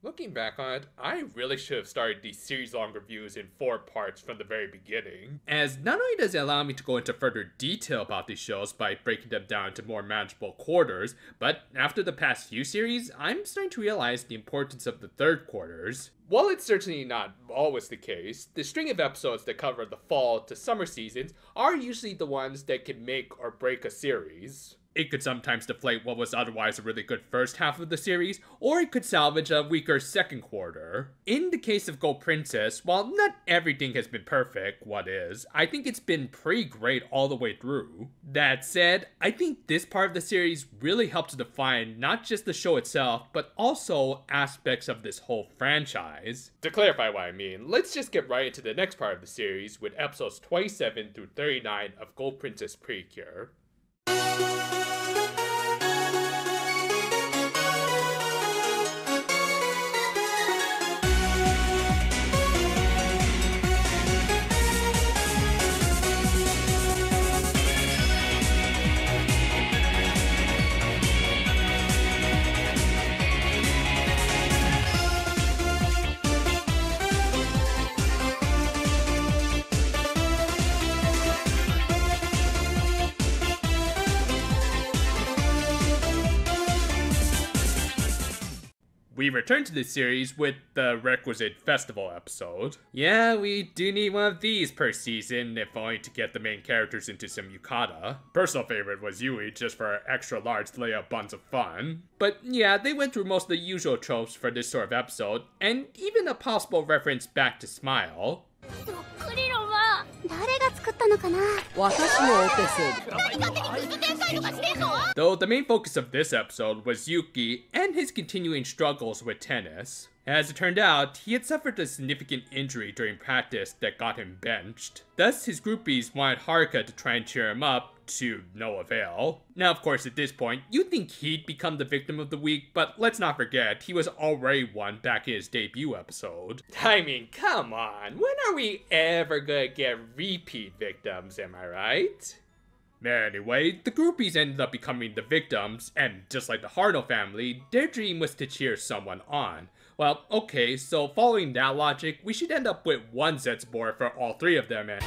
Looking back on it, I really should have started these series-long reviews in 4 parts from the very beginning, as not only does it allow me to go into further detail about these shows by breaking them down into more manageable quarters, but after the past few series, I'm starting to realize the importance of the third quarters. While it's certainly not always the case, the string of episodes that cover the fall to summer seasons are usually the ones that can make or break a series. It could sometimes deflate what was otherwise a really good first half of the series, or it could salvage a weaker second quarter. In the case of Go Princess, while not everything has been perfect, I think it's been pretty great all the way through. That said, I think this part of the series really helped to define not just the show itself, but also aspects of this whole franchise. To clarify what I mean, let's just get right into the next part of the series with episodes 27 through 39 of Go Princess Precure. We return to this series with the requisite festival episode. Yeah, we do need one of these per season, if only to get the main characters into some yukata. Personal favorite was Yui, just for extra large layup buns of fun. But yeah, they went through most of the usual tropes for this sort of episode, and even a possible reference back to Smile. Though the main focus of this episode was Yuki and his continuing struggles with tennis. As it turned out, he had suffered a significant injury during practice that got him benched. Thus, his groupies wanted Haruka to try and cheer him up, to no avail. Now, of course, at this point, you'd think he'd become the victim of the week, but let's not forget, he was already one back in his debut episode. I mean, come on, when are we ever gonna get repeat victims, am I right? Anyway, the groupies ended up becoming the victims, and just like the Harno family, their dream was to cheer someone on. Well, okay, so following that logic, we should end up with one Zetsubora for all 3 of them, and...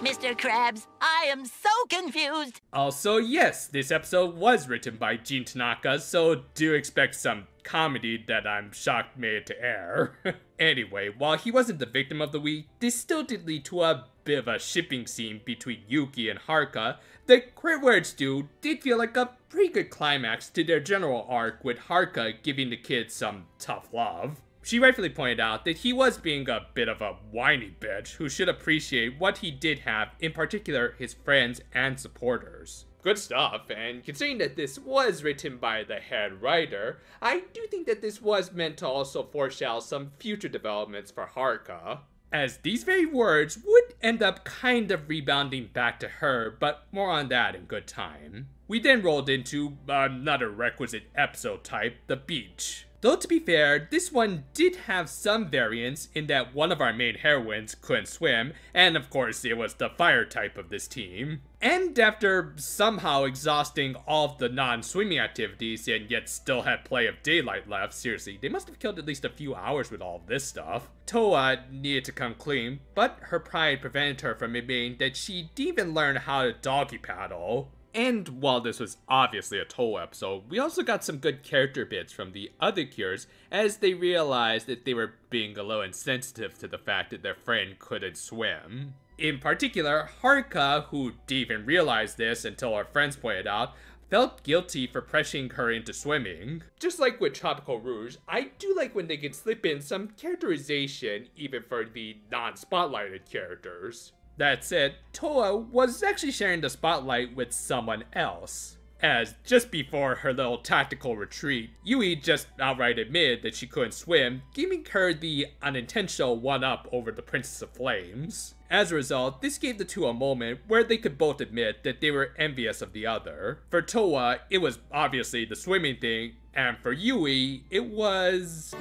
Mr. Krabs, I am so confused! Also, yes, this episode was written by Jin Tanaka, so do expect some comedy that I'm shocked made it to air. Anyway, while he wasn't the victim of the week, this still did lead to a bit of a shipping scene between Yuki and Haruka that, credit where it's due, did feel like a pretty good climax to their general arc, with Haruka giving the kids some tough love. She rightfully pointed out that he was being a bit of a whiny bitch who should appreciate what he did have, in particular his friends and supporters. Good stuff, and considering that this was written by the head writer, I do think that this was meant to also foreshadow some future developments for Haruka, as these very words would end up kind of rebounding back to her, but more on that in good time. We then rolled into another requisite episode type, the beach. Though to be fair, this one did have some variance in that one of our main heroines couldn't swim, and of course it was the fire type of this team. And after somehow exhausting all of the non-swimming activities and yet still had plenty of daylight left, seriously, they must have killed at least a few hours with all of this stuff. Toa needed to come clean, but her pride prevented her from admitting that she didn't even learn how to doggy paddle. And while this was obviously a Toa episode, we also got some good character bits from the other Cures as they realized that they were being a little insensitive to the fact that their friend couldn't swim. In particular, Haruka, who didn't even realize this until her friends pointed out, felt guilty for pressuring her into swimming. Just like with Tropical Rouge, I do like when they can slip in some characterization even for the non-spotlighted characters. That said, Toa was actually sharing the spotlight with someone else, as just before her little tactical retreat, Yui just outright admitted that she couldn't swim, giving her the unintentional one-up over the Princess of Flames. As a result, this gave the two a moment where they could both admit that they were envious of the other. For Toa, it was obviously the swimming thing, and for Yui, it was...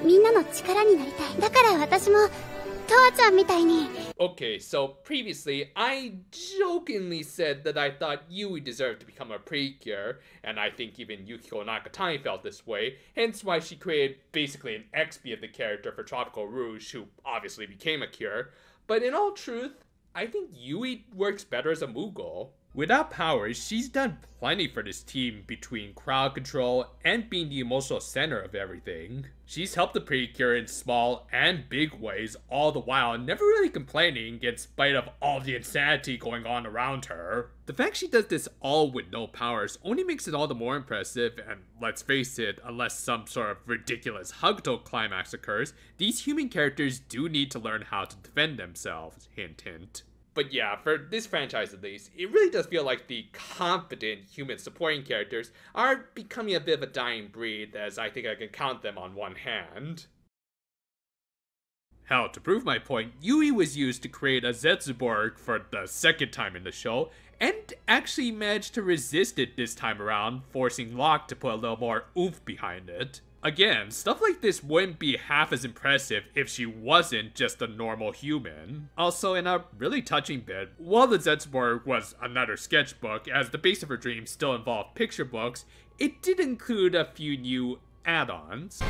Okay, so previously I jokingly said that I thought Yui deserved to become a Precure, and I think even Yukiko Nakatani felt this way, hence why she created basically an XP of the character for Tropical Rouge, who obviously became a Cure. But in all truth, I think Yui works better as a Moogle. Without powers, she's done plenty for this team between crowd control and being the emotional center of everything. She's helped the Precure in small and big ways, all the while never really complaining in spite of all the insanity going on around her. The fact she does this all with no powers only makes it all the more impressive, and let's face it, unless some sort of ridiculous Hugto climax occurs, these human characters do need to learn how to defend themselves, hint hint. But yeah, for this franchise at least, it really does feel like the confident human supporting characters are becoming a bit of a dying breed, as I think I can count them on one hand. Hell, to prove my point, Yui was used to create a Zetsuborg for the second time in the show, and actually managed to resist it this time around, forcing Locke to put a little more oomph behind it. Again, stuff like this wouldn't be half as impressive if she wasn't just a normal human. Also, in a really touching bit, while the Zetsuborg was another sketchbook, as the base of her dreams still involved picture books, it did include a few new add-ons.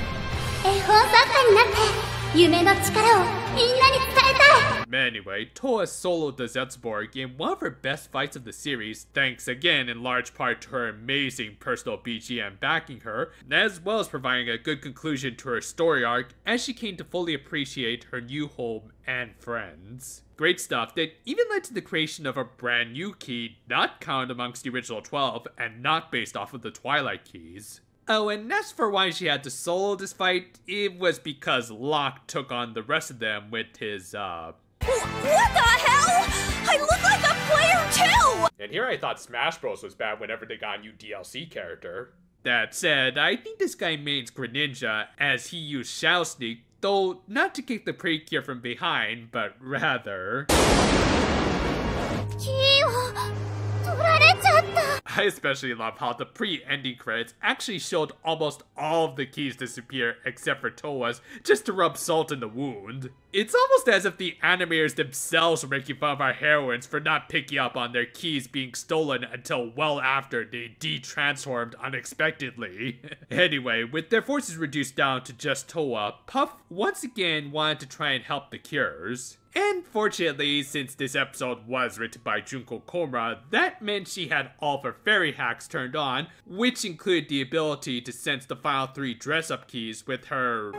Anyway, Toa soloed the Zetsuborg in one of her best fights of the series, thanks again in large part to her amazing personal BGM backing her, as well as providing a good conclusion to her story arc as she came to fully appreciate her new home and friends. Great stuff that even led to the creation of a brand new key not counted amongst the original 12 and not based off of the Twilight keys. Oh, and as for why she had to solo this fight, it was because Locke took on the rest of them with his, What the hell? I look like a player too! And here I thought Smash Bros was bad whenever they got a new DLC character. That said, I think this guy mains Greninja as he used Shadow Sneak, though not to kick the Precure from behind, but rather... I especially love how the pre-ending credits actually showed almost all of the keys disappear except for Toa's, just to rub salt in the wound. It's almost as if the animators themselves were making fun of our heroines for not picking up on their keys being stolen until well after they de-transformed unexpectedly. Anyway, with their forces reduced down to just Toa, Puff once again wanted to try and help the Cures. And fortunately, since this episode was written by Junko Komura, that meant she had all of her fairy hacks turned on, which included the ability to sense the final 3 dress-up keys with her...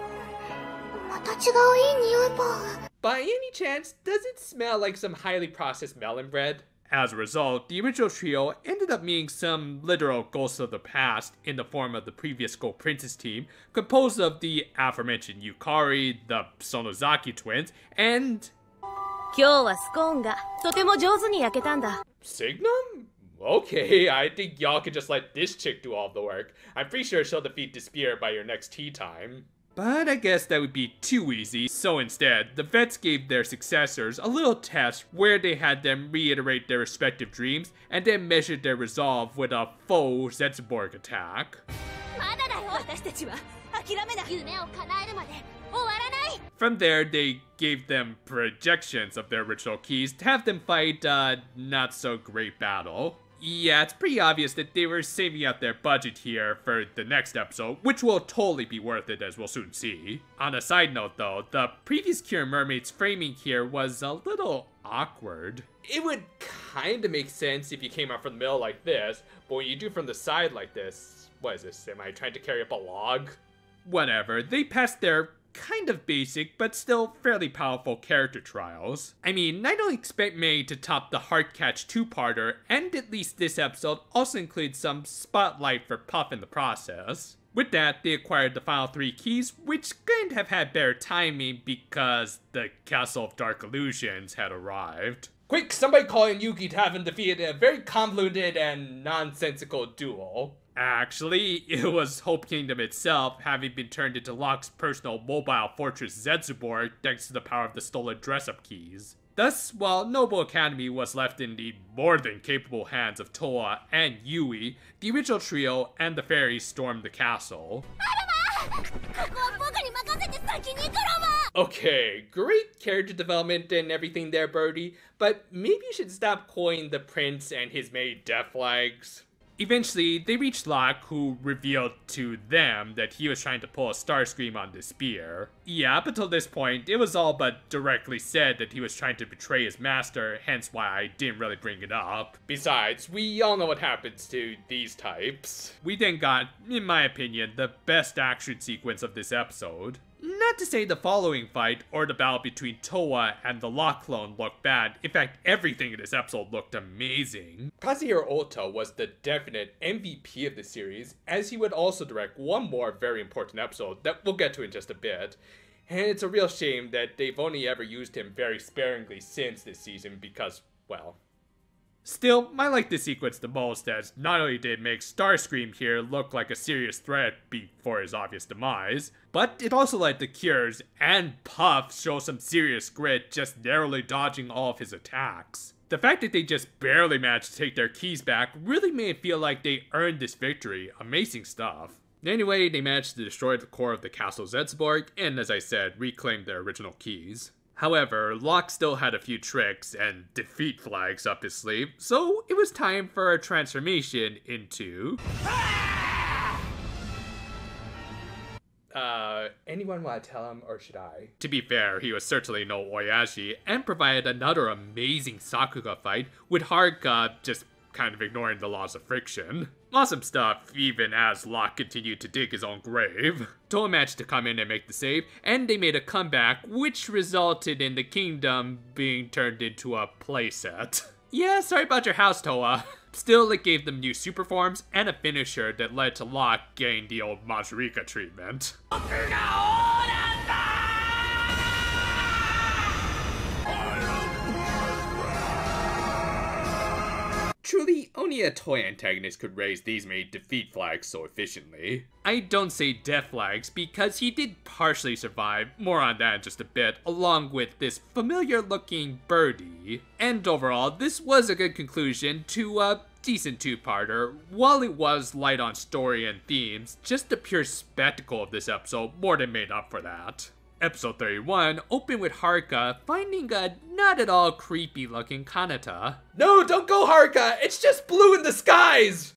By any chance, does it smell like some highly processed melon bread? As a result, the original trio ended up meeting some literal ghosts of the past in the form of the previous Gold Princess team, composed of the aforementioned Yukari, the Sonozaki twins, and... Signum? Okay, I think y'all could just let this chick do all the work. I'm pretty sure she'll defeat Despair by your next tea time. But I guess that would be too easy, so instead, the vets gave their successors a little test where they had them reiterate their respective dreams and then measured their resolve with a faux Zetsuborg attack. From there, they gave them projections of their original keys to have them fight a not-so-great battle. Yeah, it's pretty obvious that they were saving up their budget here for the next episode, which will totally be worth it as we'll soon see. On a side note though, the previous Cure Mermaid's framing here was a little awkward. It would kinda make sense if you came out from the middle like this, but when you do from the side like this, what is this, am I trying to carry up a log? Whatever, they passed their kind of basic, but still fairly powerful character trials. I mean, I don't expect May to top the Heartcatch 2-parter, and at least this episode also includes some spotlight for Puff in the process. With that, they acquired the final 3 keys, which couldn't have had better timing because the Castle of Dark Illusions had arrived. Quick, somebody call in Yuki to have him defeated in a very convoluted and nonsensical duel. Actually, it was Hope Kingdom itself, having been turned into Locke's personal mobile fortress Zetsuborg thanks to the power of the stolen dress-up keys. Thus, while Noble Academy was left in the more than capable hands of Toa and Yui, the original trio and the fairies stormed the castle. Okay, great character development and everything there, Birdie, but maybe you should stop calling the prince and his maid death flags. Eventually, they reached Locke, who revealed to them that he was trying to pull a Starscream on the spear. Yeah, up until this point, it was all but directly said that he was trying to betray his master, hence why I didn't really bring it up. Besides, we all know what happens to these types. We then got, in my opinion, the best action sequence of this episode. Not to say the following fight or the battle between Toa and the Locke clone looked bad. In fact, everything in this episode looked amazing. Kazuhiro Ota was the definite MVP of the series, as he would also direct one more very important episode that we'll get to in just a bit. And it's a real shame that they've only ever used him very sparingly since this season because, well... Still, I like this sequence the most, as not only did it make Starscream here look like a serious threat before his obvious demise, but it also let the Cures and Puff show some serious grit, just narrowly dodging all of his attacks. The fact that they just barely managed to take their keys back really made it feel like they earned this victory. Amazing stuff. Anyway, they managed to destroy the core of the Castle Zetzborg, and as I said, reclaim their original keys. However, Locke still had a few tricks and defeat flags up his sleeve, so it was time for a transformation into... anyone want to tell him, or should I? To be fair, he was certainly no Oyashi, and provided another amazing Sakuga fight, with Haruka just kind of ignoring the laws of friction. Awesome stuff, even as Locke continued to dig his own grave. Toa managed to come in and make the save, and they made a comeback, which resulted in the kingdom being turned into a playset. Yeah, sorry about your house, Toa. Still, it gave them new super forms and a finisher that led to Locke getting the old Majorika treatment. Truly, only a toy antagonist could raise these many defeat flags so efficiently. I don't say death flags because he did partially survive, more on that in just a bit, along with this familiar looking birdie. And overall, this was a good conclusion to a decent two-parter. While it was light on story and themes, just the pure spectacle of this episode more than made up for that. Episode 31 opened with Haruka finding a not at all creepy looking Kanata. No, don't go Haruka! It's just blue in the skies!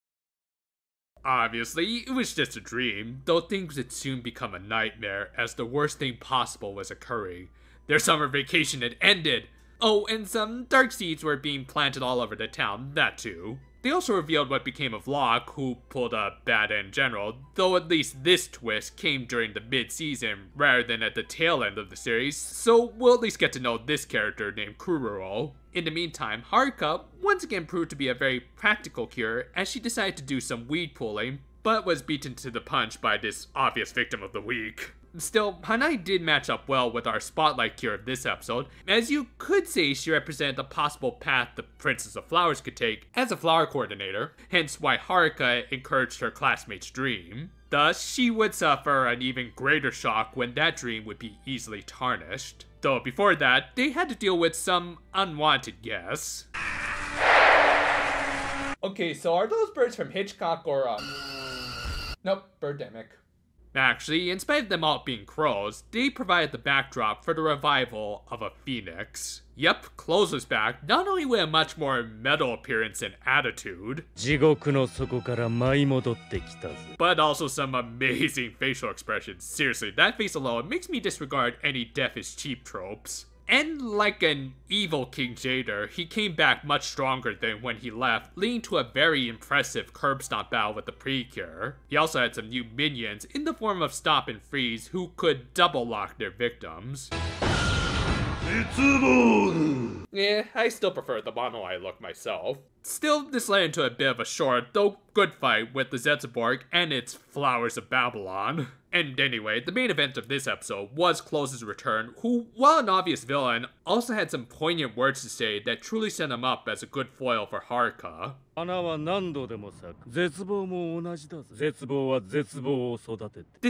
Obviously, it was just a dream, though things would soon become a nightmare as the worst thing possible was occurring. Their summer vacation had ended! Oh, and some dark seeds were being planted all over the town, that too. They also revealed what became of Locke, who pulled a bad end general, though at least this twist came during the mid-season rather than at the tail end of the series, so we'll at least get to know this character named Kuroro. In the meantime, Haruka once again proved to be a very practical cure as she decided to do some weed pulling, but was beaten to the punch by this obvious victim of the week. Still, Hanai did match up well with our spotlight cure of this episode, as you could say she represented a possible path the Princess of Flowers could take as a flower coordinator, hence why Haruka encouraged her classmate's dream. Thus, she would suffer an even greater shock when that dream would be easily tarnished. Though before that, they had to deal with some unwanted guests. Okay, so are those birds from Hitchcock or, Nope, Birdemic. Actually, in spite of them all being crows, they provided the backdrop for the revival of a phoenix. Yep, Close was back, not only with a much more metal appearance and attitude, but also some amazing facial expressions. Seriously, that face alone makes me disregard any death is cheap tropes. And like an evil King Jader, he came back much stronger than when he left, leading to a very impressive curb stomp battle with the Precure. He also had some new minions in the form of Stop and Freeze who could double lock their victims. Yeah, I still prefer the mono eye look myself. Still, this led into a bit of a short, though good fight with the Zetsuborg and its Flowers of Babylon. And anyway, the main event of this episode was Close's return, who, while an obvious villain, also had some poignant words to say that truly set him up as a good foil for Haruka. This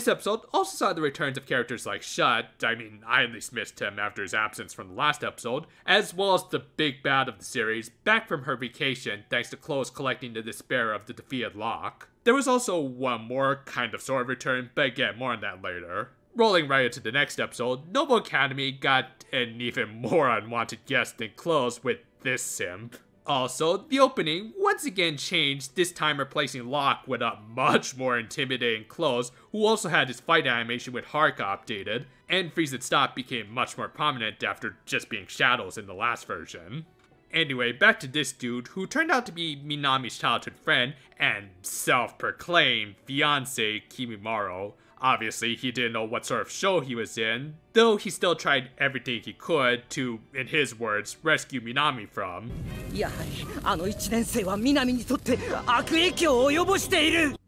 episode also saw the returns of characters like Shut, I mean, I at least missed him after his absence from the last episode, as well as the big bad of the series, back from her vacation thanks to Close collecting the despair of the defeated Locke. There was also one more kind of sort of return, but again, more on that later. Rolling right into the next episode, Noble Academy got an even more unwanted guest than Close with this simp. Also, the opening once again changed, this time replacing Locke with a much more intimidating Close, who also had his fight animation with Haruka updated, and Freeze and Stop became much more prominent after just being shadows in the last version. Anyway, back to this dude, who turned out to be Minami's childhood friend and self-proclaimed fiancé Kimimaro. Obviously, he didn't know what sort of show he was in, though he still tried everything he could to, in his words, rescue Minami from.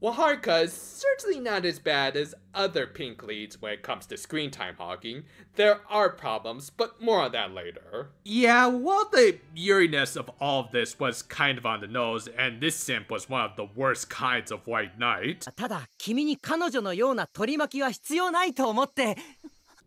Well, Haruka is certainly not as bad as other pink leads when it comes to screen time hogging. There are problems, but more on that later. Yeah, while the Yuriness of all of this was kind of on the nose, and this simp was one of the worst kinds of White Knight,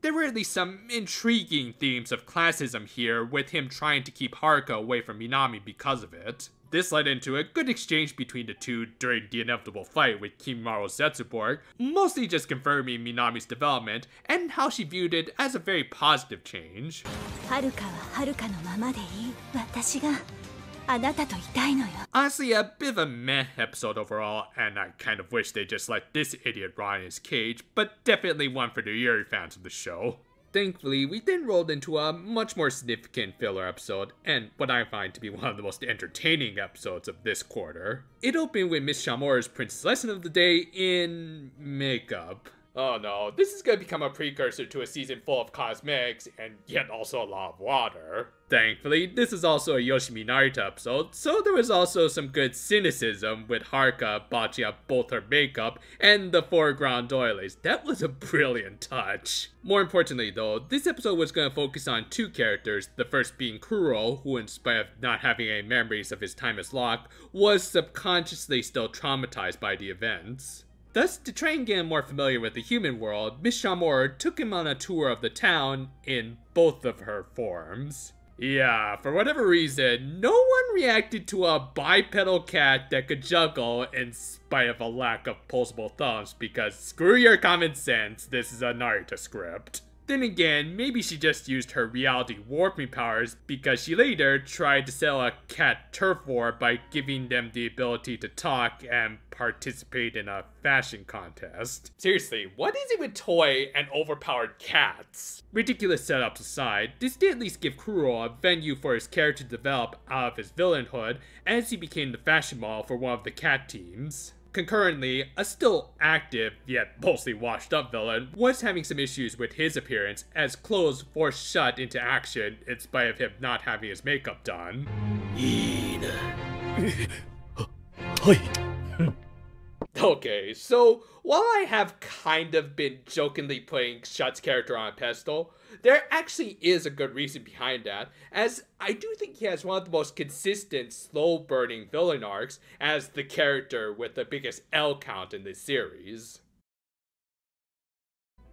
there were at least some intriguing themes of classism here, with him trying to keep Haruka away from Minami because of it. This led into a good exchange between the two during the inevitable fight with Kimimaro Zetsuborg, mostly just confirming Minami's development and how she viewed it as a very positive change. Honestly, a bit of a meh episode overall, and I kind of wish they just let this idiot rot in his cage, but definitely one for the Yuri fans of the show. Thankfully, we then rolled into a much more significant filler episode, and what I find to be one of the most entertaining episodes of this quarter. It opened with Miss Shamor's Princess Lesson of the Day in makeup. Oh no, this is gonna become a precursor to a season full of cosmetics, and yet also a lot of water. Thankfully, this is also a Yoshimi Narita episode, so there was also some good cynicism with Haruka botching up both her makeup and the foreground doilies. That was a brilliant touch. More importantly though, this episode was going to focus on two characters, the first being Kuro, who in spite of not having any memories of his time as Locke, was subconsciously still traumatized by the events. Thus, to try and get him more familiar with the human world, Miss Shamor took him on a tour of the town in both of her forms. Yeah, for whatever reason, no one reacted to a bipedal cat that could juggle in spite of a lack of posable thumbs, because screw your common sense, this is a Narita script. Then again, maybe she just used her reality warping powers because she later tried to sell a cat turf war by giving them the ability to talk and participate in a fashion contest. Seriously, what is it with toy and overpowered cats? Ridiculous setups aside, this did at least give Kuro a venue for his character to develop out of his villainhood as he became the fashion model for one of the cat teams. Concurrently, a still active, yet mostly washed up villain was having some issues with his appearance as Close forced Shut into action in spite of him not having his makeup done. Okay, so while I have kind of been jokingly putting Shut's character on a pedestal, there actually is a good reason behind that, as I do think he has one of the most consistent, slow-burning villain arcs as the character with the biggest L count in this series.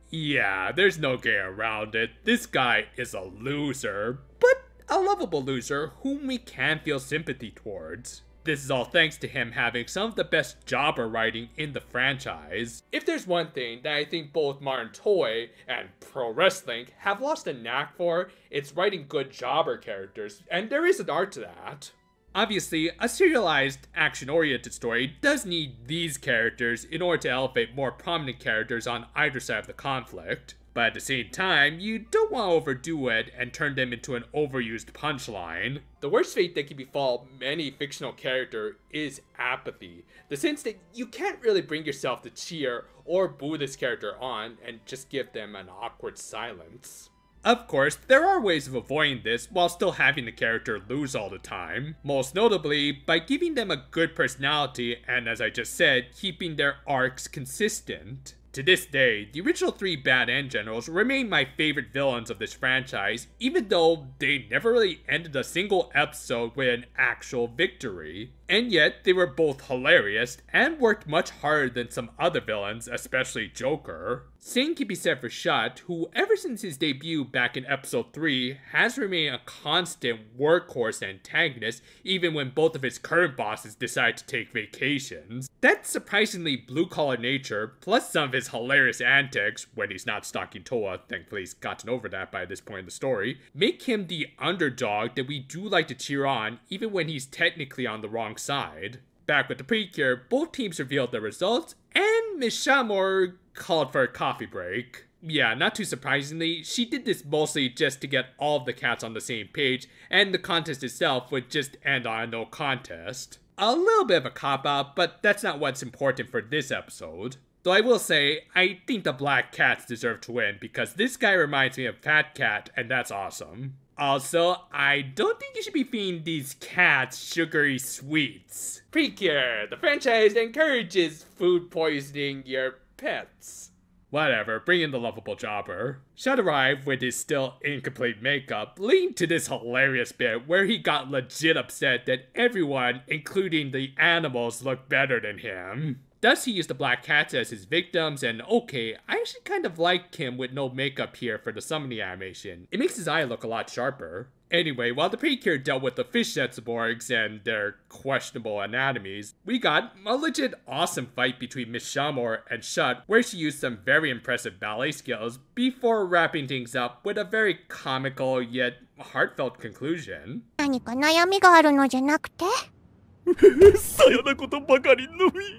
Yeah, there's no getting around it. This guy is a loser, but a lovable loser whom we can feel sympathy towards. This is all thanks to him having some of the best jobber writing in the franchise. If there's one thing that I think both modern toy and pro wrestling have lost a knack for, it's writing good jobber characters, and there is an art to that. Obviously, a serialized, action-oriented story does need these characters in order to elevate more prominent characters on either side of the conflict. But at the same time, you don't want to overdo it and turn them into an overused punchline. The worst fate that can befall any fictional character is apathy. The sense that you can't really bring yourself to cheer or boo this character on and just give them an awkward silence. Of course, there are ways of avoiding this while still having the character lose all the time. Most notably, by giving them a good personality and, as I just said, keeping their arcs consistent. To this day, the original 3 Bad End Generals remain my favorite villains of this franchise, even though they never really ended a single episode with an actual victory. And yet, they were both hilarious and worked much harder than some other villains, especially Joker. Same can be said for Shut, who ever since his debut back in episode 3 has remained a constant workhorse antagonist even when both of his current bosses decide to take vacations. That surprisingly blue-collar nature, plus some of his hilarious antics, when he's not stalking Toa, thankfully he's gotten over that by this point in the story, make him the underdog that we do like to cheer on even when he's technically on the wrong side. Back with the Precure, both teams revealed their results, and Miss Shamor called for a coffee break. Yeah, not too surprisingly, she did this mostly just to get all of the cats on the same page, and the contest itself would just end on a no contest. A little bit of a cop-out, but that's not what's important for this episode. Though I will say, I think the black cats deserve to win, because this guy reminds me of Fat Cat, and that's awesome. Also, I don't think you should be feeding these cats sugary sweets. Precure, the franchise encourages food poisoning your pets. Whatever, bring in the lovable jobber. Shut arrived with his still incomplete makeup, leading to this hilarious bit where he got legit upset that everyone, including the animals, looked better than him. Thus, he used the black cats as his victims, and okay, I actually kind of like him with no makeup here for the summoning animation. It makes his eye look a lot sharper. Anyway, while the Precure dealt with the fish Zetsuborgs and their questionable anatomies, we got a legit awesome fight between Miss Shamor and Shut, where she used some very impressive ballet skills before wrapping things up with a very comical yet heartfelt conclusion. 何か悩みがあるのじゃなくて?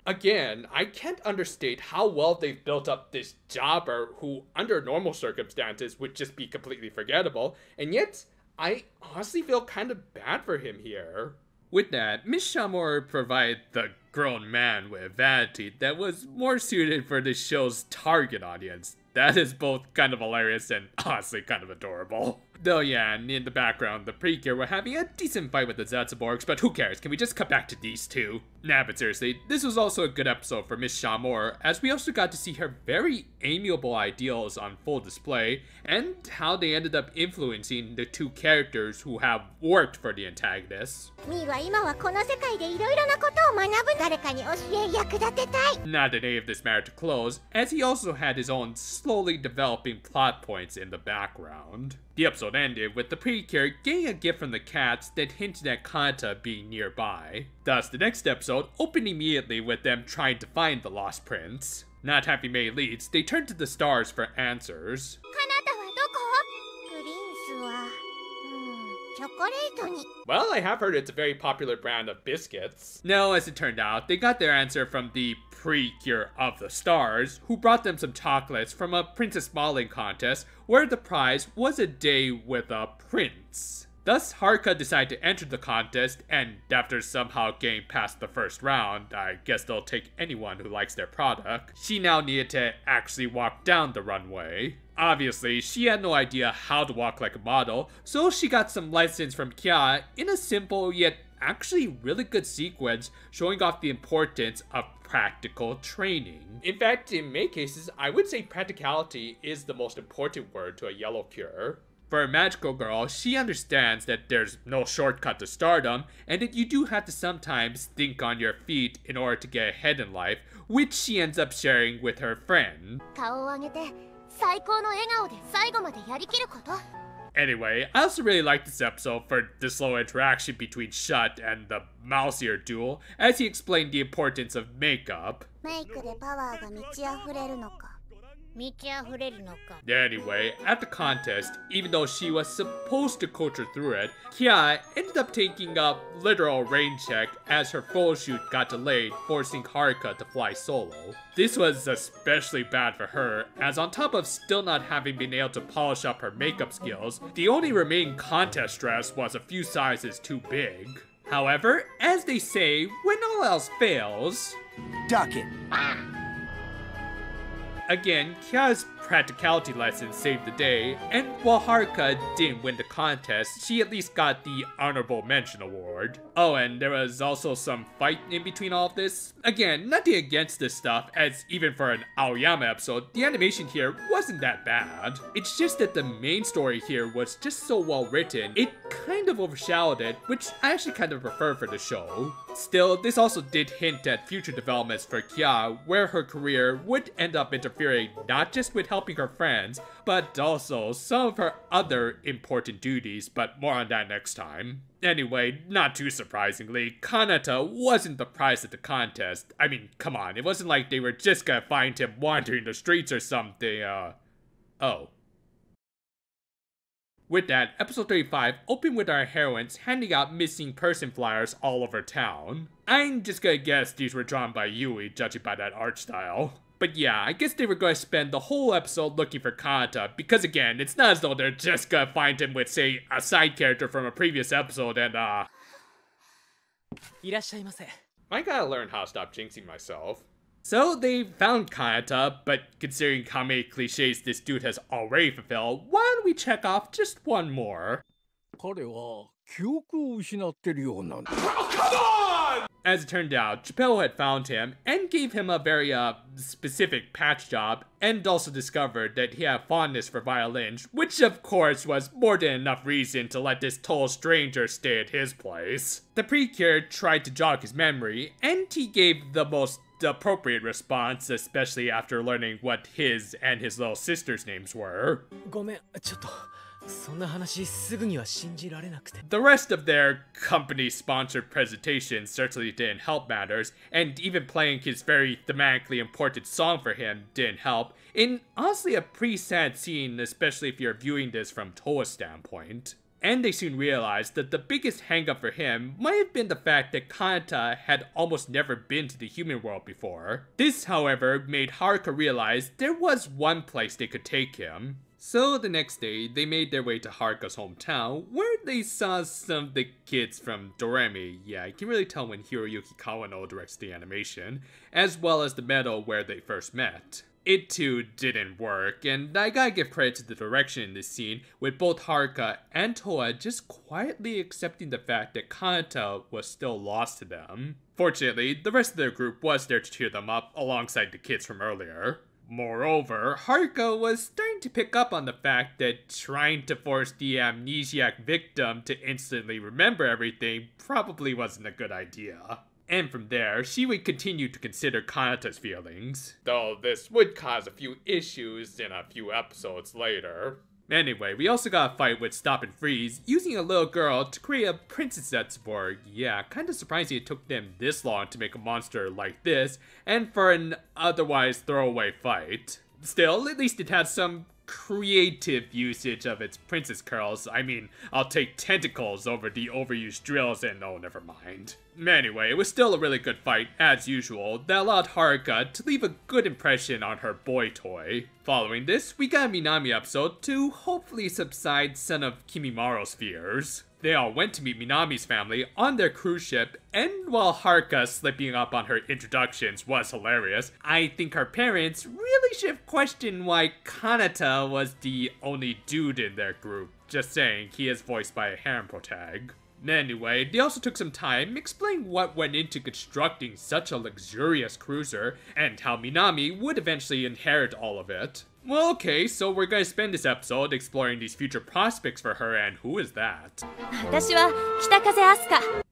Again, I can't understate how well they've built up this jobber who, under normal circumstances, would just be completely forgettable, and yet, I honestly feel kind of bad for him here. With that, Miss Shamor provided the grown man with vanity that was more suited for the show's target audience. That is both kind of hilarious and honestly kind of adorable. Though yeah, and in the background, the Precure were having a decent fight with the Zetsuborgs, but who cares, can we just cut back to these two? Nah, but seriously, this was also a good episode for Miss Shamor, as we also got to see her very amiable ideals on full display, and how they ended up influencing the two characters who have worked for the antagonists. Not that any of this mattered to close, as he also had his own slowly developing plot points in the background. The episode ended with the Precure getting a gift from the cats that hinted at Kanta being nearby. Thus, the next episode opened immediately with them trying to find the lost prince. Not having many leads, they turned to the stars for answers. Well, I have heard it's a very popular brand of biscuits. No, as it turned out, they got their answer from the Precure of the Stars, who brought them some chocolates from a princess modeling contest where the prize was a day with a prince. Thus, Haruka decided to enter the contest, and after somehow getting past the first round, I guess they'll take anyone who likes their product, she now needed to actually walk down the runway. Obviously, she had no idea how to walk like a model, so she got some lessons from Kya in a simple yet actually really good sequence showing off the importance of practical training. In fact, in many cases, I would say practicality is the most important word to a yellow cure. For a magical girl, she understands that there's no shortcut to stardom, and that you do have to sometimes think on your feet in order to get ahead in life, which she ends up sharing with her friend. Anyway, I also really liked this episode for the slow interaction between Shut and the Mouseier duel, as he explained the importance of makeup. Anyway, at the contest, even though she was supposed to coach her through it, Kya ended up taking a literal rain check as her photo shoot got delayed, forcing Haruka to fly solo. This was especially bad for her, as on top of still not having been able to polish up her makeup skills, the only remaining contest dress was a few sizes too big. However, as they say, when all else fails... Duck it. Again, Kya's practicality lesson saved the day, and while Haruka didn't win the contest, she at least got the Honorable Mention award. Oh, and there was also some fight in between all of this. Again, nothing against this stuff, as even for an Aoyama episode, the animation here wasn't that bad. It's just that the main story here was just so well written, it kind of overshadowed it, which I actually kind of prefer for the show. Still, this also did hint at future developments for Kya, where her career would end up interfering not just with helping her friends, but also some of her other important duties, but more on that next time. Anyway, not too surprisingly, Kanata wasn't the prize at the contest. I mean, come on, it wasn't like they were just gonna find him wandering the streets or something, oh. With that, episode 35 opened with our heroines handing out missing person flyers all over town. I'm just gonna guess these were drawn by Yui, judging by that art style. But yeah, I guess they were gonna spend the whole episode looking for Kanata, because again, it's not as though they're just gonna find him with, say, a side character from a previous episode and, I gotta learn how to stop jinxing myself. So they found Kanata, but considering how many cliches this dude has already fulfilled, why don't we check off just one more? As it turned out, Geppetto had found him and gave him a very specific patch job, and also discovered that he had fondness for violins, which of course was more than enough reason to let this total stranger stay at his place. The Precure tried to jog his memory, and he gave the most appropriate response, especially after learning what his and his little sister's names were. The rest of their company-sponsored presentation certainly didn't help matters, and even playing his very thematically important song for him didn't help, in honestly a pretty sad scene, especially if you're viewing this from Toa's standpoint. And they soon realized that the biggest hangup for him might have been the fact that Kanata had almost never been to the human world before. This, however, made Haruka realize there was one place they could take him. So the next day, they made their way to Haruka's hometown, where they saw some of the kids from Doremi. Yeah, you can really tell when Hiroyuki Kawano directs the animation, as well as the meadow where they first met. It too didn't work, and I gotta give credit to the direction in this scene, with both Haruka and Toa just quietly accepting the fact that Kanata was still lost to them. Fortunately, the rest of their group was there to cheer them up alongside the kids from earlier. Moreover, Haruka was starting to pick up on the fact that trying to force the amnesiac victim to instantly remember everything probably wasn't a good idea. And from there, she would continue to consider Kanata's feelings, though this would cause a few issues in a few episodes later. Anyway, we also got a fight with Stop and Freeze, using a little girl to create a princess Zetsuborg. Yeah, kinda surprising it took them this long to make a monster like this, and for an otherwise throwaway fight. Still, at least it had some creative usage of its princess curls. I mean, I'll take tentacles over the overused drills and oh, never mind. Anyway, it was still a really good fight, as usual, that allowed Haruka to leave a good impression on her boy toy. Following this, we got a Minami episode to hopefully subside some of Kimimaro's fears. They all went to meet Minami's family on their cruise ship, and while Haruka slipping up on her introductions was hilarious, I think her parents really should have questioned why Kanata was the only dude in their group. Just saying, he is voiced by a harem protag. Anyway, they also took some time explaining what went into constructing such a luxurious cruiser, and how Minami would eventually inherit all of it. Well, okay, so we're gonna spend this episode exploring these future prospects for her, and who is that?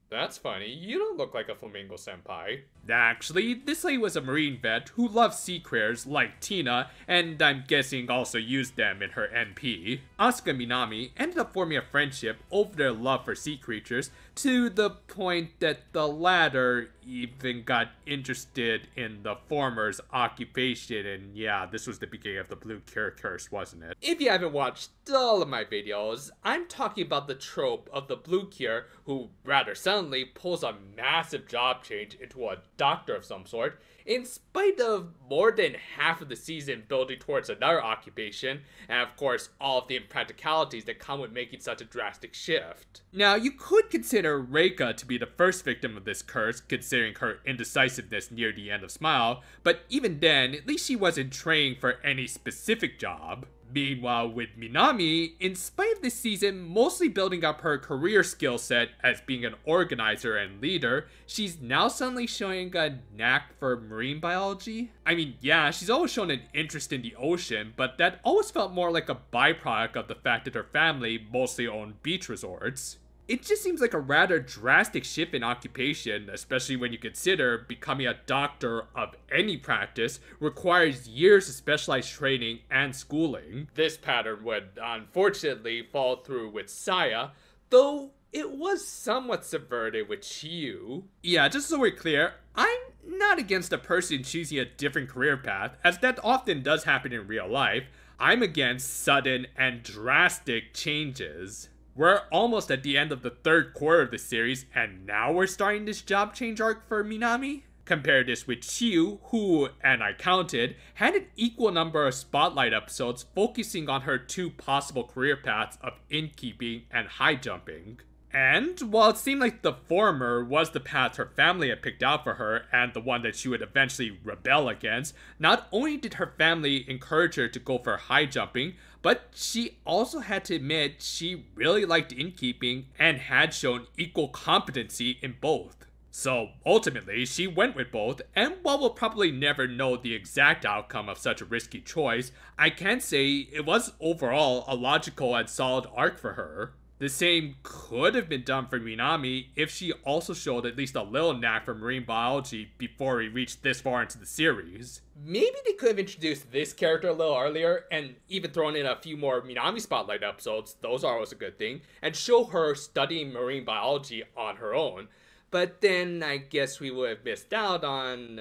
That's funny, you don't look like a flamingo senpai. Actually, this lady was a marine vet who loved sea critters like Tina, and I'm guessing also used them in her NP. Asuka and Minami ended up forming a friendship over their love for sea creatures, to the point that the latter even got interested in the former's occupation, and yeah, this was the beginning of the Blue Cure curse, wasn't it? If you haven't watched all of my videos, I'm talking about the trope of the Blue Cure who rather suddenly pulls a massive job change into a doctor of some sort, in spite of more than half of the season building towards another occupation, and of course all of the impracticalities that come with making such a drastic shift. Now, you could consider consider Reika to be the first victim of this curse, considering her indecisiveness near the end of Smile, but even then, at least she wasn't training for any specific job. Meanwhile, with Minami, in spite of this season mostly building up her career skill set as being an organizer and leader, she's now suddenly showing a knack for marine biology. I mean, yeah, she's always shown an interest in the ocean, but that always felt more like a byproduct of the fact that her family mostly owned beach resorts. It just seems like a rather drastic shift in occupation, especially when you consider becoming a doctor of any practice requires years of specialized training and schooling. This pattern would unfortunately fall through with Saya, though it was somewhat subverted with Chiyu. Yeah, just so we're clear, I'm not against a person choosing a different career path, as that often does happen in real life. I'm against sudden and drastic changes. We're almost at the end of the third quarter of the series, and now we're starting this job change arc for Minami? Compare this with Chiyu, who, and I counted, had an equal number of spotlight episodes focusing on her two possible career paths of innkeeping and high jumping. And while it seemed like the former was the path her family had picked out for her and the one that she would eventually rebel against, not only did her family encourage her to go for high jumping, but she also had to admit she really liked innkeeping and had shown equal competency in both. So ultimately, she went with both, and while we'll probably never know the exact outcome of such a risky choice, I can say it was overall a logical and solid arc for her. The same could have been done for Minami if she also showed at least a little knack for marine biology before we reached this far into the series. Maybe they could have introduced this character a little earlier and even thrown in a few more Minami Spotlight episodes, those are always a good thing, and show her studying marine biology on her own. But then I guess we would have missed out on,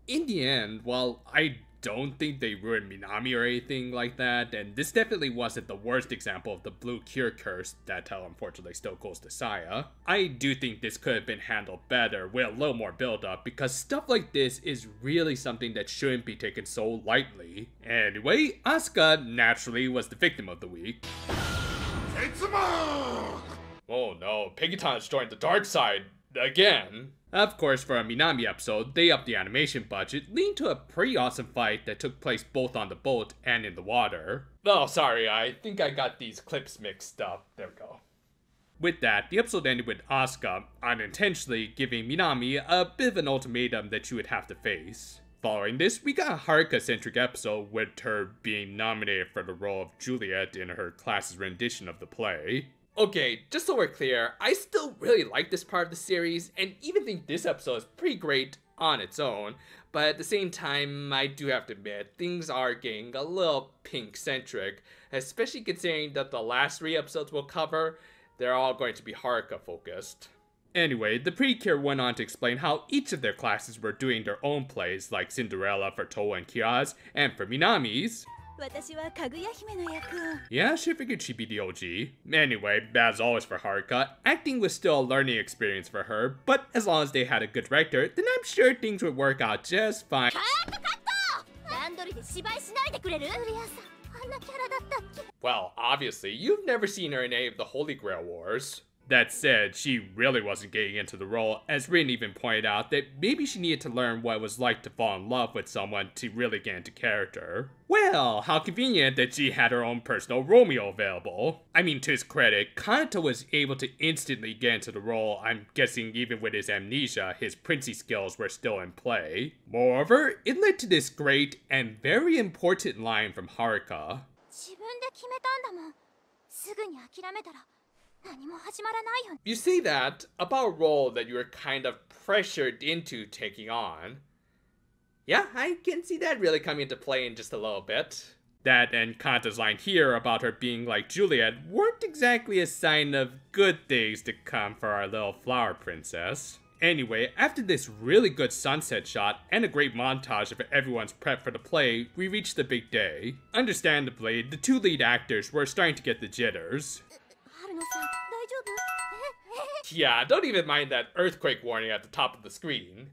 In the end, while I don't think they ruined Minami or anything like that, and this definitely wasn't the worst example of the blue cure curse that unfortunately still goes to Saya, I do think this could have been handled better with a little more build up, because stuff like this is really something that shouldn't be taken so lightly. Anyway, Asuka naturally was the victim of the week. Oh no, Piggyton's joined the dark side again. Of course, for a Minami episode, they upped the animation budget, leading to a pretty awesome fight that took place both on the boat and in the water. Oh, sorry, I think I got these clips mixed up. There we go. With that, the episode ended with Asuka unintentionally giving Minami a bit of an ultimatum that she would have to face. Following this, we got a Haruka-centric episode with her being nominated for the role of Juliet in her class's rendition of the play. Okay, just so we're clear, I still really like this part of the series, and even think this episode is pretty great on its own, but at the same time, I do have to admit, things are getting a little Pink-centric, especially considering that the last 3 episodes we'll cover, they're all going to be Haruka-focused. Anyway, the Precure went on to explain how each of their classes were doing their own plays, like Cinderella for Towa and Kia's, and for Minami's. Yeah, she figured she'd be the OG. Anyway, as always for Haruka, acting was still a learning experience for her, but as long as they had a good director, then I'm sure things would work out just fine. Well, obviously, you've never seen her in any of the Holy Grail Wars. That said, she really wasn't getting into the role, as Rin even pointed out that maybe she needed to learn what it was like to fall in love with someone to really get into character. Well, how convenient that she had her own personal Romeo available. I mean, to his credit, Kanata was able to instantly get into the role. I'm guessing even with his amnesia, his princey skills were still in play. Moreover, it led to this great and very important line from Haruka. You say that about a role that you were kind of pressured into taking on. Yeah, I can see that really coming into play in just a little bit. That and Kanta's line here about her being like Juliet weren't exactly a sign of good things to come for our little flower princess. Anyway, after this really good sunset shot and a great montage of everyone's prep for the play, we reached the big day. Understandably, the 2 lead actors were starting to get the jitters. Yeah, don't even mind that earthquake warning at the top of the screen.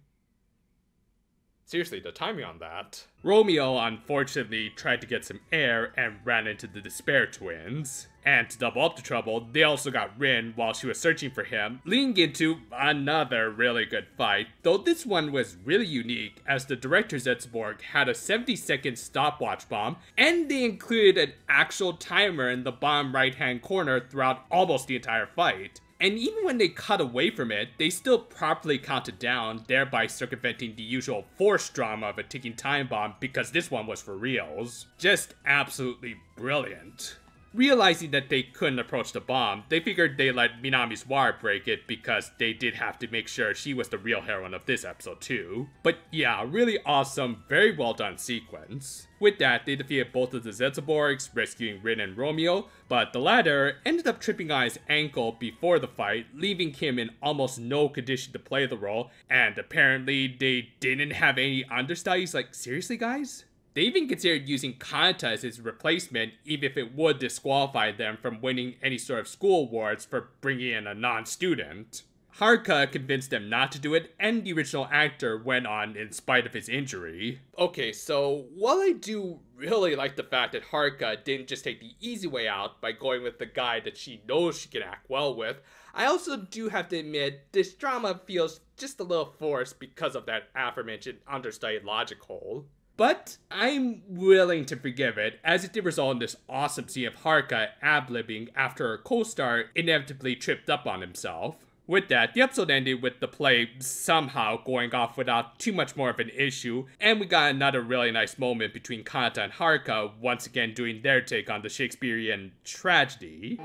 Seriously, the timing on that. Romeo unfortunately tried to get some air and ran into the Despair twins. And to double up the trouble, they also got Rin while she was searching for him, leading into another really good fight, though this one was really unique as the director Zetzborg had a 70-second stopwatch bomb, and they included an actual timer in the bottom right-hand corner throughout almost the entire fight. And even when they cut away from it, they still properly counted down, thereby circumventing the usual force drama of a ticking time bomb because this one was for reals. Just absolutely brilliant. Realizing that they couldn't approach the bomb, they figured they'd let Minami's wire break it because they did have to make sure she was the real heroine of this episode too. But yeah, really awesome, very well done sequence. With that, they defeated both of the Zetzelborgs, rescuing Rin and Romeo, but the latter ended up tripping on his ankle before the fight, leaving him in almost no condition to play the role, and apparently they didn't have any understudies. Like, seriously guys? They even considered using Kanta as his replacement, even if it would disqualify them from winning any sort of school awards for bringing in a non-student. Haruka convinced them not to do it, and the original actor went on in spite of his injury. Okay, so while I do really like the fact that Haruka didn't just take the easy way out by going with the guy that she knows she can act well with, I also do have to admit this drama feels just a little forced because of that aforementioned understudied logic hole. But I'm willing to forgive it, as it did result in this awesome scene of Haruka ad-libbing after her co-star inevitably tripped up on himself. With that, the episode ended with the play somehow going off without too much more of an issue, and we got another really nice moment between Kanta and Haruka once again doing their take on the Shakespearean tragedy.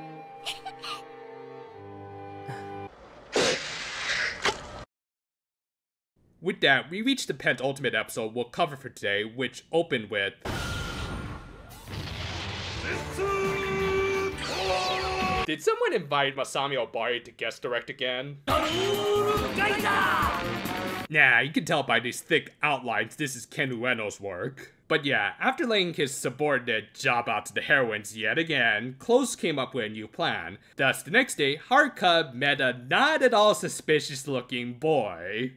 With that, we reached the penultimate episode we'll cover for today, which opened with... Did someone invite Masami Obari to guest direct again? Nah, you can tell by these thick outlines this is Ken Ueno's work. But yeah, after laying his subordinate job out to the heroines yet again, Close came up with a new plan. Thus, the next day, Haruka met a not at all suspicious looking boy.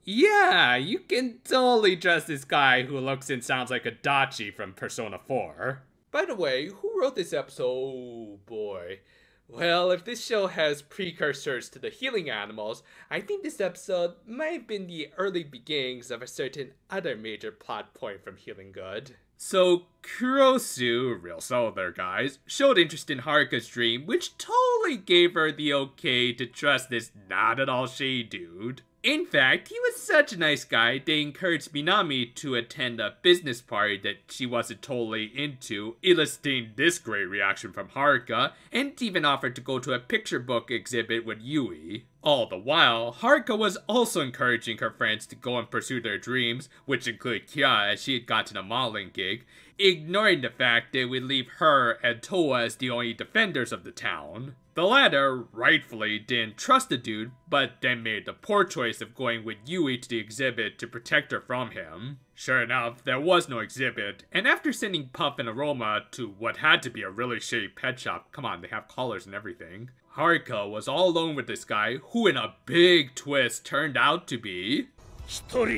Yeah, you can totally trust this guy who looks and sounds like a Dachi from Persona 4. By the way, who wrote this episode? Oh boy. Well, if this show has precursors to the healing animals, I think this episode might have been the early beginnings of a certain other major plot point from Healing Good. So, Kurosu, real soul there guys, showed interest in Haruka's dream, which totally gave her the okay to trust this not at all shady dude. In fact, he was such a nice guy, they encouraged Minami to attend a business party that she wasn't totally into, eliciting this great reaction from Haruka, and even offered to go to a picture book exhibit with Yui. All the while, Haruka was also encouraging her friends to go and pursue their dreams, which included Kya as she had gotten a modeling gig, ignoring the fact they would leave her and Toa as the only defenders of the town. The latter, rightfully, didn't trust the dude, but then made the poor choice of going with Yui to the exhibit to protect her from him. Sure enough, there was no exhibit, and after sending Puff and Aroma to what had to be a really shitty pet shop, come on, they have collars and everything, Haruka was all alone with this guy, who in a big twist turned out to be... What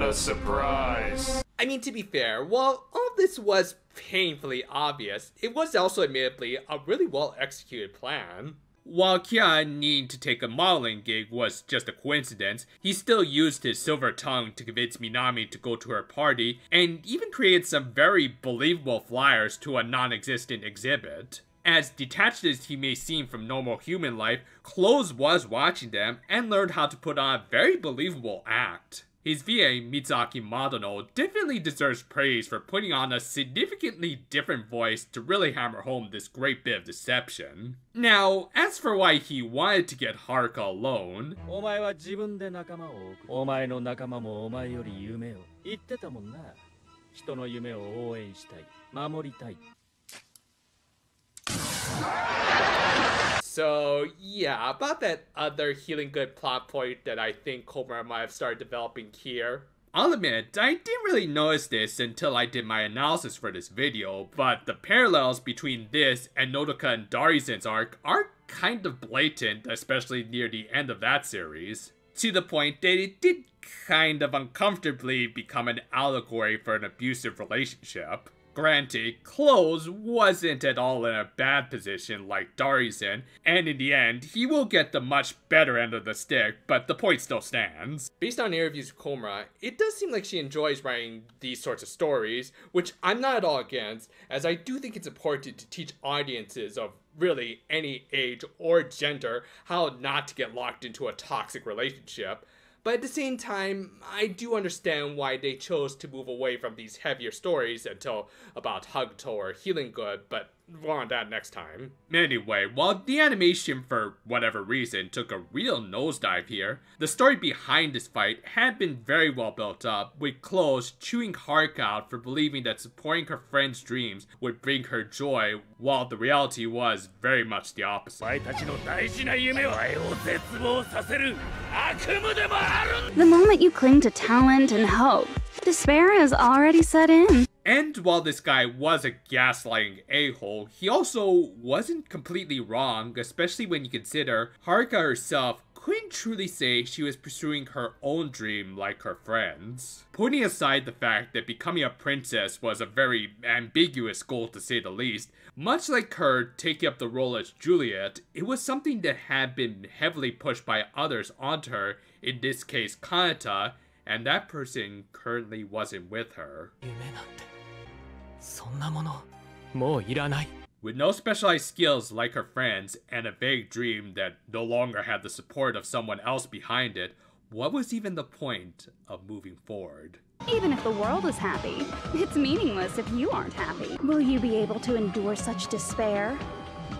a surprise. I mean, to be fair, while all this was painfully obvious, it was also admittedly a really well executed plan. While Kya needing to take a modeling gig was just a coincidence, he still used his silver tongue to convince Minami to go to her party, and even created some very believable flyers to a non-existent exhibit. As detached as he may seem from normal human life, Close was watching them and learned how to put on a very believable act. His VA, Mitsaki Madono, definitely deserves praise for putting on a significantly different voice to really hammer home this great bit of deception. Now, as for why he wanted to get Haruka alone... So, yeah, about that other Healing Good plot point that I think Komura might have started developing here. I'll admit, I didn't really notice this until I did my analysis for this video, but the parallels between this and Nodoka and Darizen's arc are kind of blatant, especially near the end of that series. To the point that it did kind of uncomfortably become an allegory for an abusive relationship. Granted, Close wasn't at all in a bad position like Darizen, and in the end, he will get the much better end of the stick, but the point still stands. Based on interviews with Komura, it does seem like she enjoys writing these sorts of stories, which I'm not at all against, as I do think it's important to teach audiences of really any age or gender how not to get locked into a toxic relationship. But at the same time, I do understand why they chose to move away from these heavier stories until about Hakuto or Healing Good, but more on that next time. Anyway, while the animation for whatever reason took a real nosedive here, the story behind this fight had been very well built up, with Close chewing Haruka out for believing that supporting her friend's dreams would bring her joy, while the reality was very much the opposite. The moment you cling to talent and hope, despair has already set in. And while this guy was a gaslighting a-hole, he also wasn't completely wrong, especially when you consider Haruka herself couldn't truly say she was pursuing her own dream like her friends. Putting aside the fact that becoming a princess was a very ambiguous goal to say the least, much like her taking up the role as Juliet, it was something that had been heavily pushed by others onto her, in this case Kanata, and that person currently wasn't with her. With no specialized skills like her friends, and a vague dream that no longer had the support of someone else behind it, what was even the point of moving forward? Even if the world is happy, it's meaningless if you aren't happy. Will you be able to endure such despair?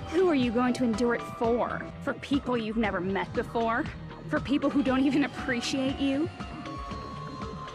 Who are you going to endure it for? For people you've never met before? For people who don't even appreciate you?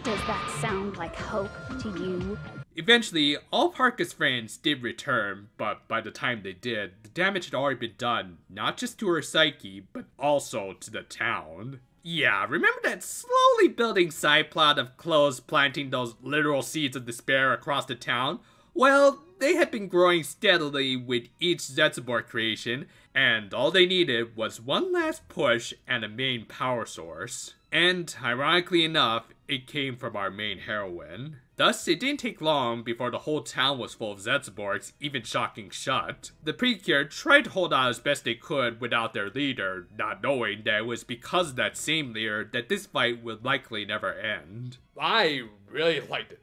Does that sound like hope to you? Eventually, all of Haruka's friends did return, but by the time they did, the damage had already been done, not just to her psyche, but also to the town. Yeah, remember that slowly building side plot of Close planting those literal seeds of despair across the town? Well, they had been growing steadily with each Zetsuborg creation, and all they needed was one last push and a main power source. And, ironically enough, it came from our main heroine. Thus, it didn't take long before the whole town was full of Zetsuborgs, even shocking shut. The Precure tried to hold out as best they could without their leader, not knowing that it was because of that same leader that this fight would likely never end. I really liked it.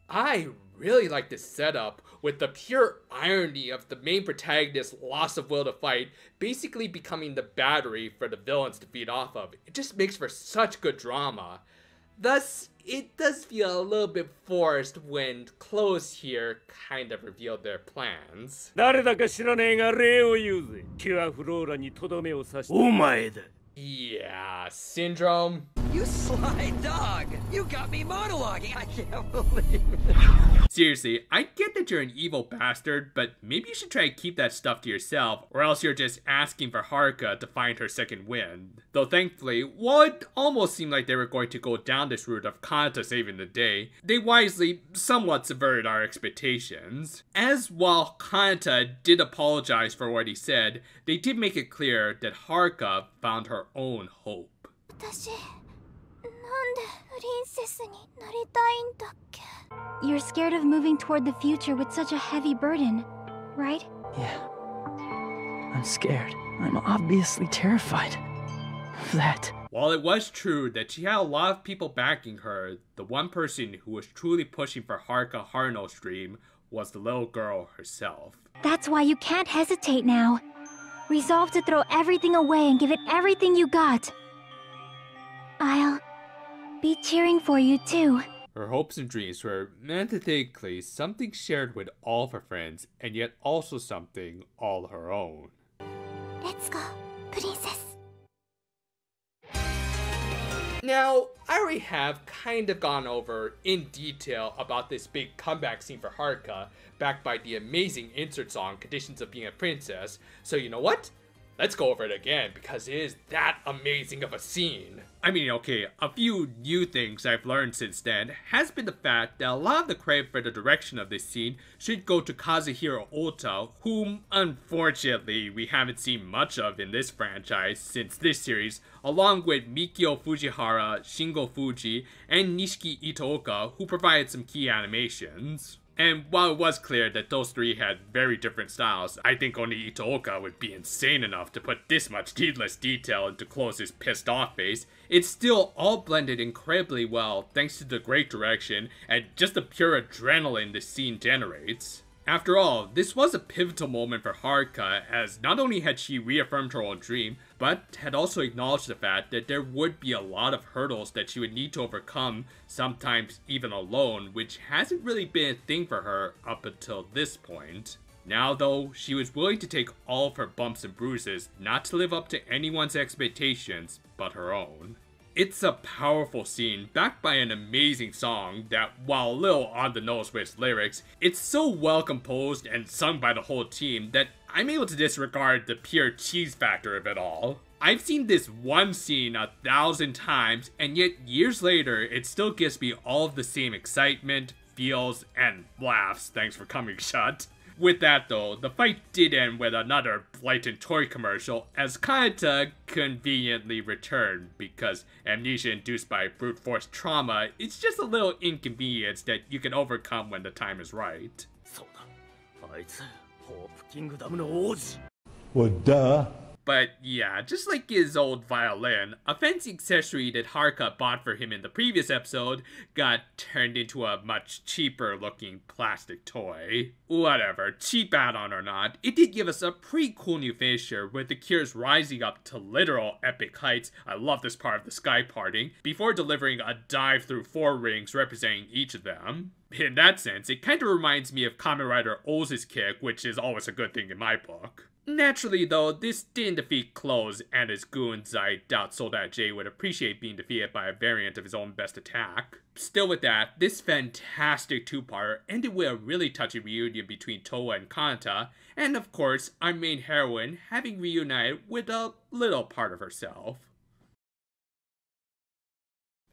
I really like this setup, with the pure irony of the main protagonist's loss of will to fight basically becoming the battery for the villains to feed off of. It just makes for such good drama. Thus, it does feel a little bit forced when Close here kind of revealed their plans. Yeah, Syndrome. You sly dog! You got me monologuing! I can't believe it. Seriously, I get that you're an evil bastard, but maybe you should try to keep that stuff to yourself, or else you're just asking for Haruka to find her second wind. Though thankfully, while it almost seemed like they were going to go down this route of Kanata saving the day, they wisely somewhat subverted our expectations. As while Kanata did apologize for what he said, they did make it clear that Haruka found her own hope. You're scared of moving toward the future with such a heavy burden, right? Yeah. I'm scared. I'm obviously terrified of that. While it was true that she had a lot of people backing her, the one person who was truly pushing for Haruka Haruno's dream was the little girl herself. That's why you can't hesitate now. Resolve to throw everything away and give it everything you got. I'll be cheering for you too. Her hopes and dreams were metaphysically something shared with all of her friends, and yet also something all her own. Let's go, princess. Now, I already have kind of gone over in detail about this big comeback scene for Haruka, backed by the amazing insert song Conditions of Being a Princess, so you know what? Let's go over it again because it is that amazing of a scene. I mean, okay, a few new things I've learned since then has been the fact that a lot of the credit for the direction of this scene should go to Kazuhiro Ota, whom unfortunately we haven't seen much of in this franchise since this series, along with Mikio Fujihara, Shingo Fuji, and Nishiki Itooka, who provided some key animations. And while it was clear that those three had very different styles, I think only Itooka would be insane enough to put this much needless detail into close his pissed off face. It's still all blended incredibly well thanks to the great direction and just the pure adrenaline this scene generates. After all, this was a pivotal moment for Haruka, as not only had she reaffirmed her own dream, but had also acknowledged the fact that there would be a lot of hurdles that she would need to overcome, sometimes even alone, which hasn't really been a thing for her up until this point. Now though, she was willing to take all of her bumps and bruises, not to live up to anyone's expectations, but her own. It's a powerful scene, backed by an amazing song that, while a little on the nose with its lyrics, it's so well composed and sung by the whole team that I'm able to disregard the pure cheese factor of it all. I've seen this one scene 1,000 times, and yet years later, it still gives me all of the same excitement, feels, and laughs. Thanks for coming, Shut. With that though, the fight did end with another blatant toy commercial as Kanata conveniently returned because amnesia induced by brute force trauma is just a little inconvenience that you can overcome when the time is right. Well, duh. But yeah, just like his old violin, a fancy accessory that Haruka bought for him in the previous episode got turned into a much cheaper looking plastic toy. Whatever, cheap add-on or not, it did give us a pretty cool new finisher with the Cures rising up to literal epic heights. I love this part of the sky parting, before delivering a dive through 4 rings representing each of them. In that sense, it kinda reminds me of Kamen Rider Oz's kick, which is always a good thing in my book. Naturally though, this didn't defeat Close and his goons. I doubt Soldat J would appreciate being defeated by a variant of his own best attack. Still with that, this fantastic two-parter ended with a really touchy reunion between Towa and Kanata, and of course, our main heroine having reunited with a little part of herself.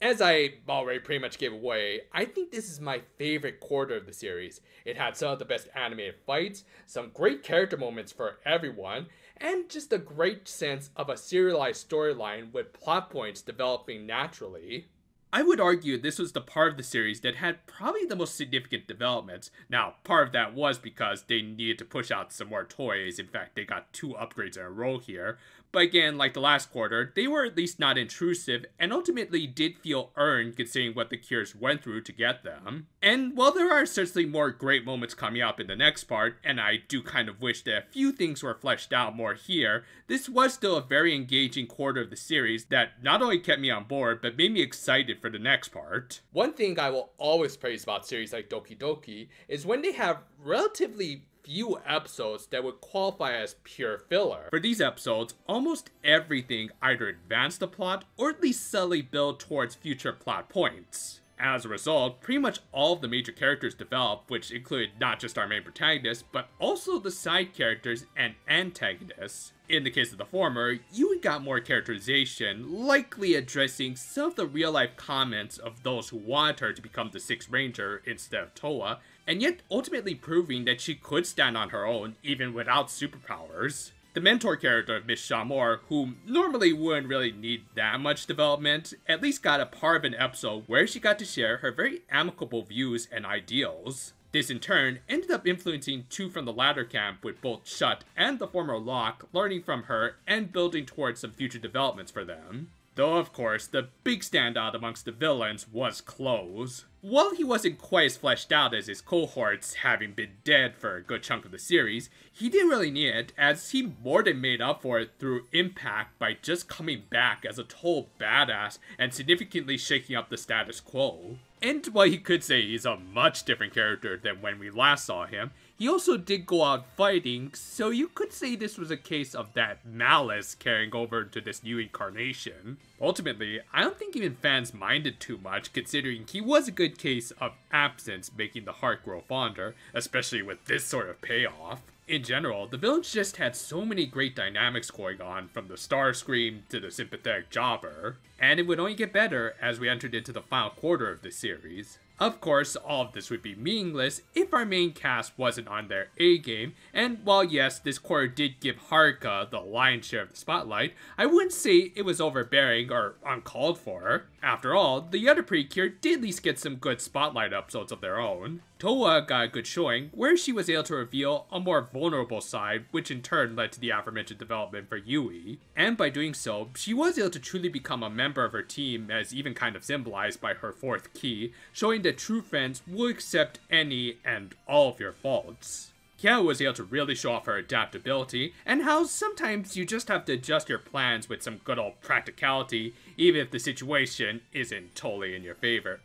As I already pretty much gave away, I think this is my favorite quarter of the series. It had some of the best animated fights, some great character moments for everyone, and just a great sense of a serialized storyline with plot points developing naturally. I would argue this was the part of the series that had probably the most significant developments. Now, part of that was because they needed to push out some more toys. In fact, they got 2 upgrades in a row here. But again, like the last quarter, they were at least not intrusive and ultimately did feel earned considering what the Cures went through to get them. And while there are certainly more great moments coming up in the next part, and I do kind of wish that a few things were fleshed out more here, this was still a very engaging quarter of the series that not only kept me on board, but made me excited for the next part. One thing I will always praise about series like Doki Doki is when they have relatively few episodes that would qualify as pure filler. For these episodes, almost everything either advanced the plot or at least subtly built towards future plot points. As a result, pretty much all of the major characters developed, which included not just our main protagonist, but also the side characters and antagonists. In the case of the former, Yui got more characterization, likely addressing some of the real-life comments of those who wanted her to become the Sixth Ranger instead of Towa, and yet ultimately proving that she could stand on her own even without superpowers. The mentor character of Miss Shamor, who normally wouldn't really need that much development, at least got a part of an episode where she got to share her very amicable views and ideals. This in turn ended up influencing 2 from the latter camp, with both Shut and the former Locke learning from her and building towards some future developments for them. Though of course, the big standout amongst the villains was Close. While he wasn't quite as fleshed out as his cohorts, having been dead for a good chunk of the series, he didn't really need it, as he more than made up for it through impact by just coming back as a total badass and significantly shaking up the status quo. And while you could say he's a much different character than when we last saw him, he also did go out fighting, so you could say this was a case of that malice carrying over to this new incarnation. Ultimately, I don't think even fans minded too much, considering he was a good case of absence making the heart grow fonder, especially with this sort of payoff. In general, the villains just had so many great dynamics going on, from the Starscream to the sympathetic Jobber, and it would only get better as we entered into the final quarter of the series. Of course, all of this would be meaningless if our main cast wasn't on their A-game, and while yes, this quarter did give Haruka the lion's share of the spotlight, I wouldn't say it was overbearing or uncalled for. After all, the other Precure did at least get some good spotlight episodes of their own. Towa got a good showing, where she was able to reveal a more vulnerable side, which in turn led to the aforementioned development for Yui. And by doing so, she was able to truly become a member of her team, as even kind of symbolized by her fourth key, showing that true friends will accept any and all of your faults. Kyo was able to really show off her adaptability, and how sometimes you just have to adjust your plans with some good old practicality, even if the situation isn't totally in your favor.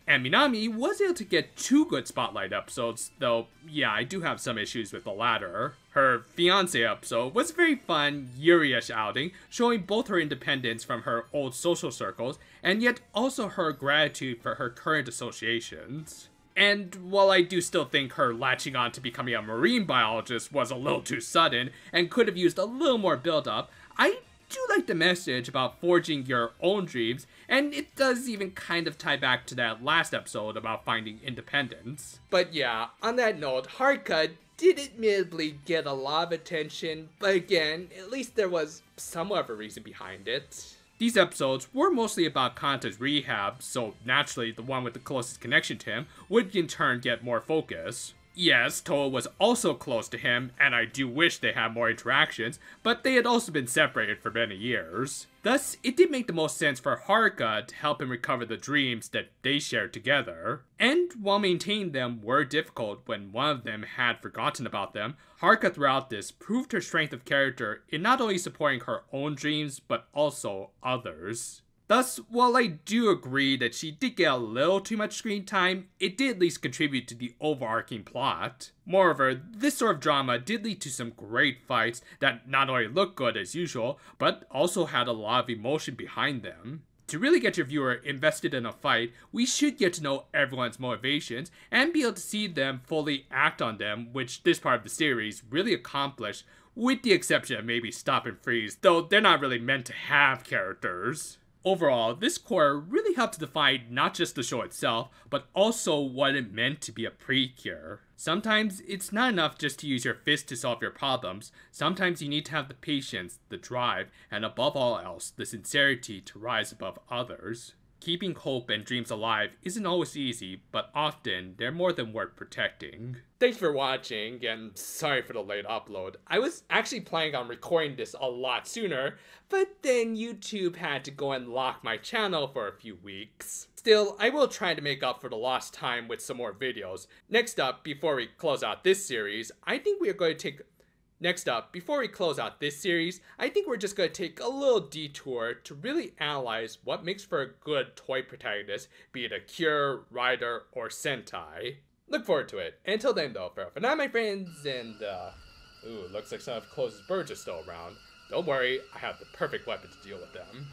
And Minami was able to get 2 good spotlight episodes, though yeah, I do have some issues with the latter. Her fiancé episode was a very fun, Yuri-ish outing, showing both her independence from her old social circles, and yet also her gratitude for her current associations. And while I do still think her latching on to becoming a marine biologist was a little too sudden, and could have used a little more build-up, I do like the message about forging your own dreams, and it does even kind of tie back to that last episode about finding independence. But yeah, on that note, Haruka did admittedly get a lot of attention, but again, at least there was somewhat of a reason behind it. These episodes were mostly about Kanta's rehab, so naturally the one with the closest connection to him would in turn get more focus. Yes, Toa was also close to him, and I do wish they had more interactions, but they had also been separated for many years. Thus, it did make the most sense for Haruka to help him recover the dreams that they shared together. And while maintaining them were difficult when one of them had forgotten about them, Haruka throughout this proved her strength of character in not only supporting her own dreams, but also others. Thus, while I do agree that she did get a little too much screen time, it did at least contribute to the overarching plot. Moreover, this sort of drama did lead to some great fights that not only looked good as usual, but also had a lot of emotion behind them. To really get your viewer invested in a fight, we should get to know everyone's motivations and be able to see them fully act on them, which this part of the series really accomplished, with the exception of maybe Stop and Freeze, though they're not really meant to have characters. Overall, this core really helped to define not just the show itself, but also what it meant to be a Precure. Sometimes it's not enough just to use your fist to solve your problems. Sometimes you need to have the patience, the drive, and above all else, the sincerity to rise above others. Keeping hope and dreams alive isn't always easy, but often they're more than worth protecting. Thanks for watching, and sorry for the late upload. I was actually planning on recording this a lot sooner, but then YouTube had to go and lock my channel for a few weeks. Still, I will try to make up for the lost time with some more videos. Next up, before we close out this series, I think we're just going to take a little detour to really analyze what makes for a good toy protagonist, be it a Cure, Rider, or Sentai. Look forward to it. Until then though, for now my friends, and ooh, looks like some of Close's birds are still around. Don't worry, I have the perfect weapon to deal with them.